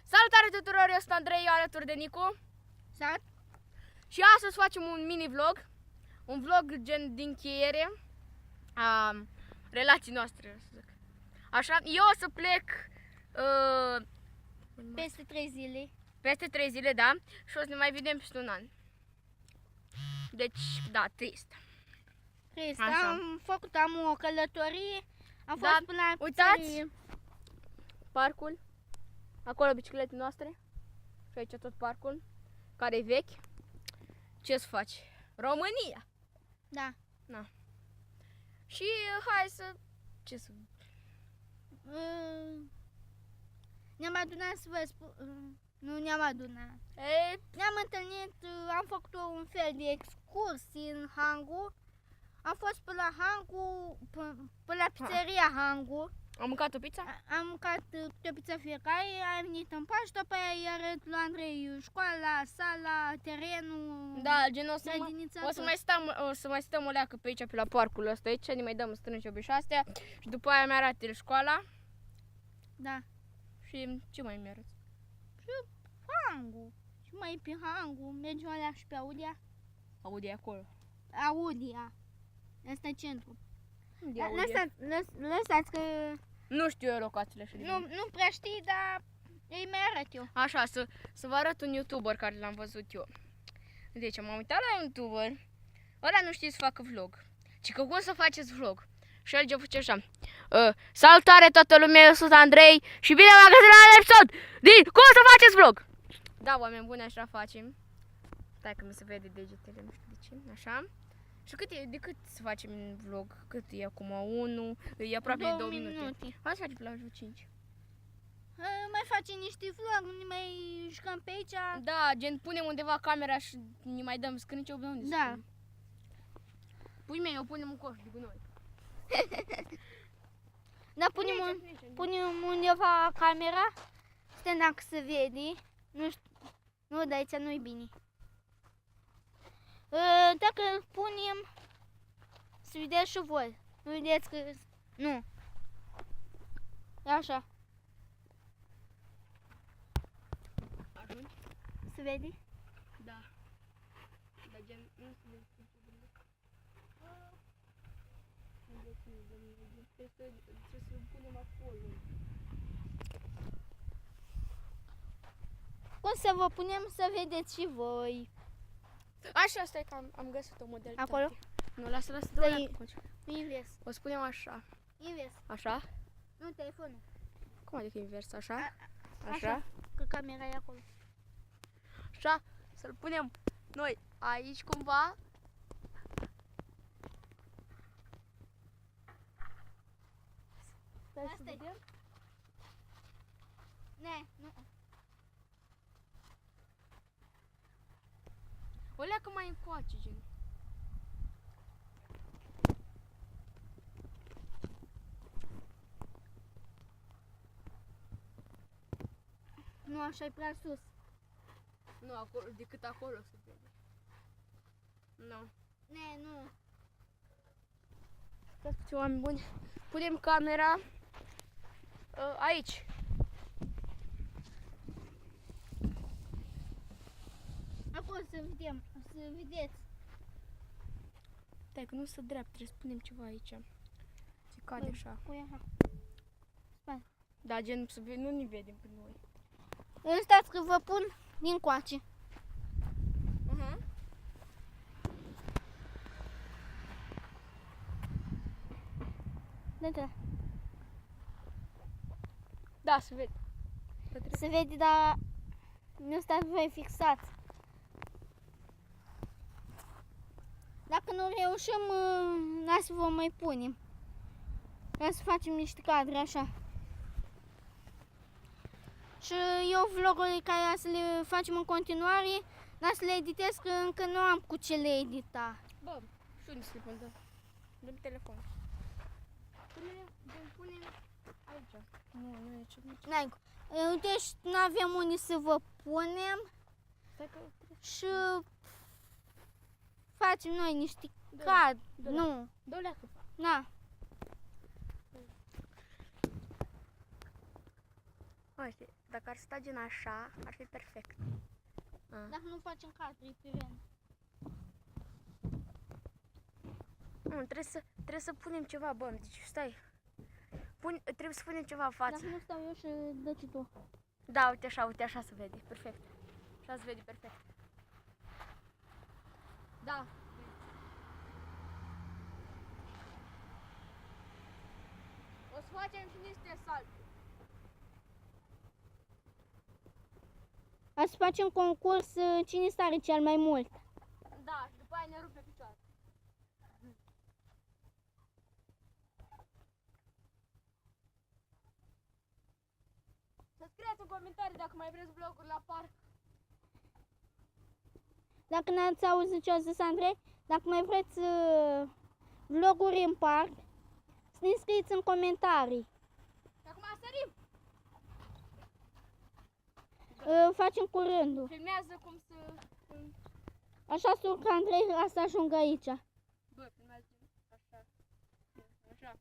Salutare tuturor, eu sunt Andrei, alături de Nicu. Salut! Și astăzi facem un mini vlog. Un vlog gen din încheiere a relații noastre, să zic. Așa, eu o să plec Peste 3 zile. peste 3 zile, da? Și o să ne mai vedem peste un an. Deci, da, trist. Trist. Așa. Am o călătorie. Am Da, fost până la uitați! pizzerie. Parcul. Acolo bicicletele noastre. Și aici tot parcul, care e vechi. Ce să faci? România! Da. Și hai să... Ce să... Ne-am adunat să vă spun... Nu ne-am adunat. Ne-am întâlnit, am făcut un fel de excursii în Hangu. Am fost pe la Hangu, pe la pizzeria Hangu. Am mâncat o pizza? Am mâncat câte o pizza fiecare, am venit în pași, după aia iar la Andrei școala, sala, terenul, Da, gen grădinița, o să mai stăm o leacă pe aici, pe la parcul ăsta aici, ne mai dăm strângi obișoastea și după aia mi-arată el școala Da. și ce mai mi-arăt? Hangu. Și mai e pe Hangu, mergem alea și pe Audia. Aude acolo. Audia. Asta e centru. Unde e Aude? Lăsați că Nu știu eu locațiile și nu prea știi, dar îi mai arăt eu. Așa, să vă arăt un YouTuber care l-am văzut eu. Deci m-am uitat la YouTuber. Ăla nu știe să facă vlog. Ci că cum să faceți vlog? Și el face așa. Salutare toată lumea, eu sunt Andrei și bine m-am găsit la un episod din cum să faceți vlog. Da, oameni buni, așa facem. Stai că mi se vede degetele, nu știu de ce, așa. Și de cât să facem vlog? Cât e acum? 1, e aproape de 2 minute. Hai să facem la 5. Mai facem niște vlog, ne mai jucăm pe aici. Da, gen punem undeva camera și ne mai dăm scrânciu de unde. Da. Pui mei, o punem în coș de gunoi. Da, punem undeva camera. Stai dacă se vede. Nu știu. Nu, dar aici nu-i bine. Dacă punem, să vedeți și voi. Nu vedeți că... Nu. E așa. Ajungi? Se vede? Da. Dar gen, nu se vede. Trebuie să punem acolo. Cum să vă punem să vedeți și voi? Așa, stai că am găsit o modalitate. Acolo? Nu, lasă, Da, dă-o Invers. O spunem așa. Invers. Așa? Nu, telefonul. Cum adică invers? Așa? Așa? Așa. Că camera e acolo. Așa? Să-l punem noi aici cumva. Stai să vedem. Ne, nu. O leacă mai încoace, gen. Nu, așa e prea sus. Nu, acolo, decât acolo se vede. Nu. Ne, nu. Stați puțin, oameni buni. Punem camera aici. Acolo să vedem, să vedeți. Stai că nu se drept, trebuie să punem ceva aici. Se cade așa. Pui așa. Stai. Da, gen, să nu ne vedem pe noi. Stați că vă pun din coace. Da. Da, se vede. Se vede, dar nu stați voi fixați. Dacă nu reușim, să vă mai punem. Hai să facem niște cadre așa. Și eu vlogurile care să le facem în continuare, dar să le editez că încă nu am cu ce le edita. Bă, și unde să le pun? Dă-mi telefon. Pune aici. Nu e aici. N-ai. Deci nu avem unde să vă punem. Stai că... Și facem noi niște cadre. Nu. Dă-o leacă. Na. Uite, dacă ar sta gen așa, ar fi perfect. Dacă nu facem cadre pe rând. Trebuie să punem ceva, bă, deci stai. Trebuie să punem ceva în față. Dacă nu stau eu și dă-ți tu. Da, uite așa se vede, perfect. Așa se vede perfect. Da. O să facem și niște salte. Azi facem concurs cine sare cel mai mult. Da, și după aia ne rupe picioare. Să scrieți în comentarii dacă mai vreți vloguri la parc. Dacă n-ați auzit ce o zis Andrei, dacă mai vreți vloguri în parc, să ne scrieți în comentarii. Și acum sărim. Facem curând. Filmează cum să... Așa să urcă Andrei ca să ajungă aici. Bă, filmează așa. Așa.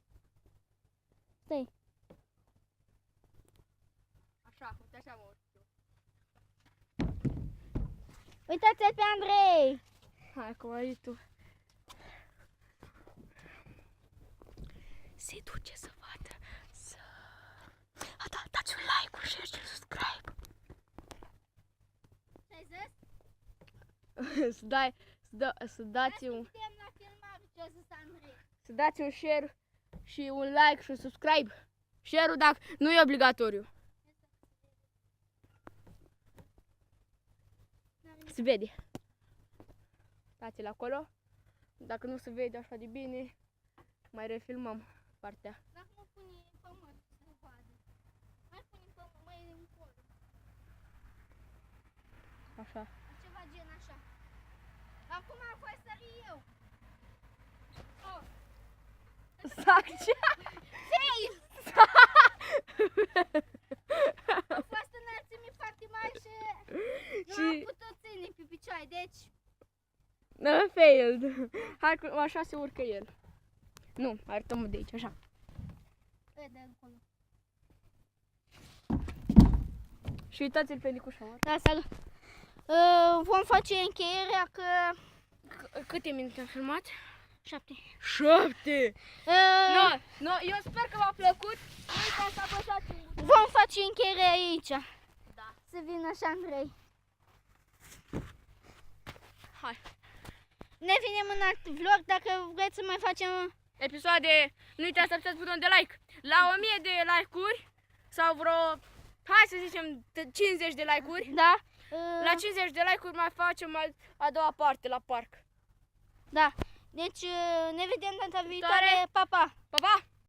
Stai. Așa, uite așa mă urc eu. Uitați-l pe Andrei! Hai, cum ai tu. Se duce să vadă, să... dați un like, un share și un subscribe. Ce-ai zis? Să dați un... Suntem la filmare, ce-a zis Andrei. Să dați un share și un like și un subscribe. Share-ul dacă nu e obligatoriu. Se vede. Dați-l acolo. Dacă nu se vede așa de bine, mai refilmăm partea. Dacă nu pune pământ să nu vadă. Mai pune pământ, mai încolo. Așa. Ceva gen așa. Acum voi sări eu. Oh. Exact. Fail! A fost înălțime foarte mare și nu am putut ține pe picioare, deci... Failed. Hai, așa se urcă el. Nu, arătăm de aici, așa. De încolo. Și uitați-l pe Nicușor. Da, salut. Vom face încheierea că... Câte minute am filmat? 7. 7! Nu, eu sper că v-a plăcut. Nu uitați să apăsați un buton. Vom face încheierea aici. Da. Să vină și Andrei. Hai. Ne vedem în alt vlog dacă vreți să mai facem... Episoade, nu uitați să apăsați butonul de like. La 1000 de like-uri sau vreo, hai să zicem 50 de like-uri. Da. La 50 de like-uri mai facem a doua parte la parc. Da. Deci ne vedem data viitoare. Pa, pa! Pa, pa!